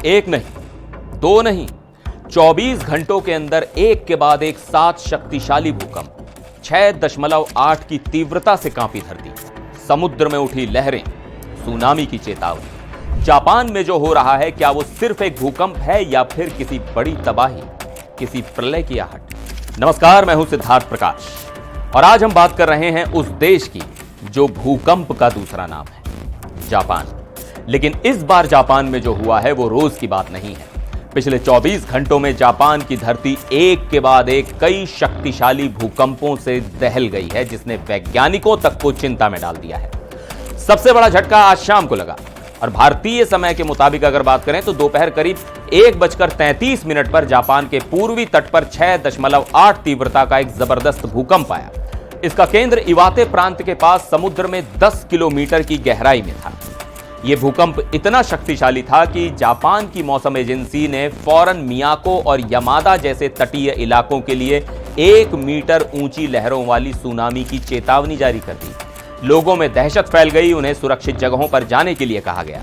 एक नहीं, दो नहीं, 24 घंटों के अंदर एक के बाद एक 7 शक्तिशाली भूकंप, 6.8 की तीव्रता से कांपी धरती, समुद्र में उठी लहरें, सुनामी की चेतावनी। जापान में जो हो रहा है, क्या वो सिर्फ एक भूकंप है या फिर किसी बड़ी तबाही, किसी प्रलय की आहट? नमस्कार, मैं हूं सिद्धार्थ प्रकाश और आज हम बात कर रहे हैं उस देश की जो भूकंप का दूसरा नाम है, जापान। लेकिन इस बार जापान में जो हुआ है वो रोज की बात नहीं है। पिछले 24 घंटों में जापान की धरती एक के बाद एक कई शक्तिशाली भूकंपों से दहल गई है, जिसने वैज्ञानिकों तक को चिंता में डाल दिया है। सबसे बड़ा झटका आज शाम को लगा और भारतीय समय के मुताबिक अगर बात करें तो दोपहर करीब 1:33 पर जापान के पूर्वी तट पर 6.8 तीव्रता का एक जबरदस्त भूकंप आया। इसका केंद्र इवाते प्रांत के पास समुद्र में 10 किलोमीटर की गहराई में था। यह भूकंप इतना शक्तिशाली था कि जापान की मौसम एजेंसी ने फौरन मियाको और यामादा जैसे तटीय इलाकों के लिए 1 मीटर ऊंची लहरों वाली सुनामी की चेतावनी जारी कर दी। लोगों में दहशत फैल गई, उन्हें सुरक्षित जगहों पर जाने के लिए कहा गया।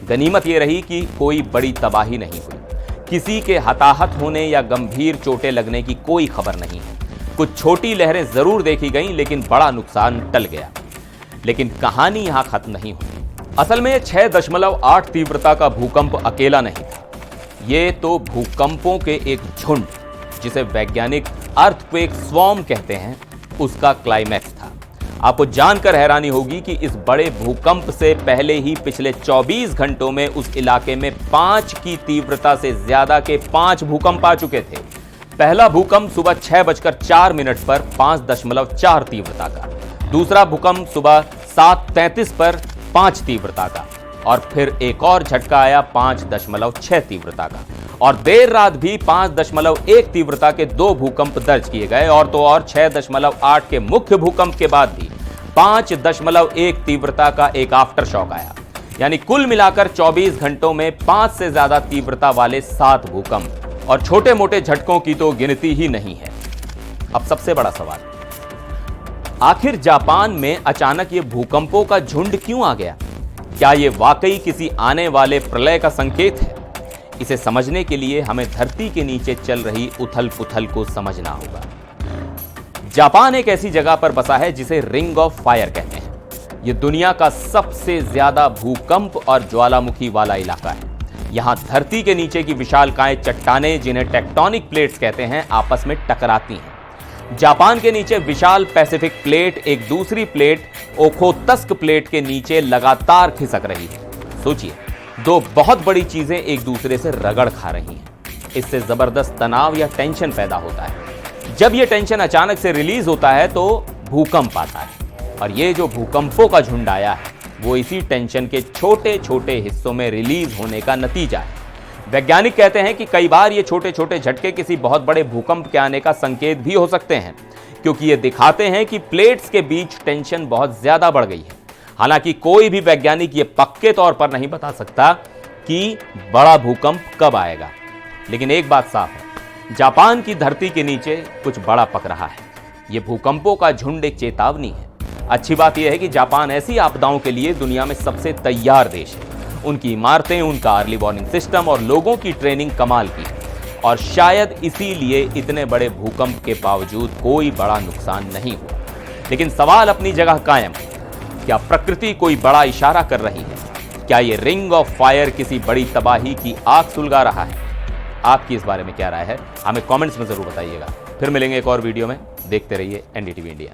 गनीमत यह रही कि कोई बड़ी तबाही नहीं हुई, किसी के हताहत होने या गंभीर चोटें लगने की कोई खबर नहीं है। कुछ छोटी लहरें जरूर देखी गईं, लेकिन बड़ा नुकसान टल गया। लेकिन कहानी यहां खत्म नहीं हुई। असल में 6.8 तीव्रता का भूकंप अकेला नहीं था, ये तो भूकंपों के एक झुंड, जिसे वैज्ञानिक अर्थक्वेक स्वॉर्म कहते हैं, उसका क्लाइमैक्स था। आपको जानकर हैरानी होगी कि इस बड़े भूकंप से पहले ही पिछले 24 घंटों में उस इलाके में 5 की तीव्रता से ज्यादा के 5 भूकंप आ चुके थे। पहला भूकंप सुबह 6:04 पर 5.4 तीव्रता का, दूसरा भूकंप सुबह 7:33 पर 5 तीव्रता का, और फिर एक और झटका आया 5.6 तीव्रता का, और देर रात भी 5.1 तीव्रता के 2 भूकंप दर्ज किए गए। और तो और 6.8 के मुख्य भूकंप के बाद भी 5.1 तीव्रता का एक आफ्टर शॉक आया। यानी कुल मिलाकर 24 घंटों में 5 से ज्यादा तीव्रता वाले 7 भूकंप, और छोटे मोटे झटकों की तो गिनती ही नहीं है। अब सबसे बड़ा सवाल, आखिर जापान में अचानक ये भूकंपों का झुंड क्यों आ गया? क्या ये वाकई किसी आने वाले प्रलय का संकेत है? इसे समझने के लिए हमें धरती के नीचे चल रही उथल पुथल को समझना होगा। जापान एक ऐसी जगह पर बसा है जिसे रिंग ऑफ फायर कहते हैं। यह दुनिया का सबसे ज्यादा भूकंप और ज्वालामुखी वाला इलाका है। यहां धरती के नीचे की विशालकाय चट्टानें, जिन्हें टेक्टोनिक प्लेट्स कहते हैं, आपस में टकराती हैं। जापान के नीचे विशाल पैसिफिक प्लेट एक दूसरी प्लेट ओखोत्स्क प्लेट के नीचे लगातार खिसक रही है। सोचिए, 2 बहुत बड़ी चीजें एक दूसरे से रगड़ खा रही हैं। इससे जबरदस्त तनाव या टेंशन पैदा होता है। जब यह टेंशन अचानक से रिलीज होता है तो भूकंप आता है, और ये जो भूकंपों का झुंड आया है वो इसी टेंशन के छोटे छोटे हिस्सों में रिलीज होने का नतीजा है। वैज्ञानिक कहते हैं कि कई बार ये छोटे छोटे झटके किसी बहुत बड़े भूकंप के आने का संकेत भी हो सकते हैं, क्योंकि ये दिखाते हैं कि प्लेट्स के बीच टेंशन बहुत ज्यादा बढ़ गई है। हालांकि कोई भी वैज्ञानिक ये पक्के तौर पर नहीं बता सकता कि बड़ा भूकंप कब आएगा। लेकिन एक बात साफ है, जापान की धरती के नीचे कुछ बड़ा पक रहा है। ये भूकंपों का झुंड एक चेतावनी है। अच्छी बात यह है कि जापान ऐसी आपदाओं के लिए दुनिया में सबसे तैयार देश है। उनकी इमारतें, उनका अर्ली वार्निंग सिस्टम और लोगों की ट्रेनिंग कमाल की है, और शायद इसीलिए इतने बड़े भूकंप के बावजूद कोई बड़ा नुकसान नहीं हुआ। लेकिन सवाल अपनी जगह कायम है, क्या प्रकृति कोई बड़ा इशारा कर रही है? क्या ये रिंग ऑफ फायर किसी बड़ी तबाही की आग सुलगा रहा है? आपकी इस बारे में क्या राय है? हमें कमेंट्स में जरूर बताइएगा। फिर मिलेंगे एक और वीडियो में। देखते रहिए एनडीटीवी इंडिया।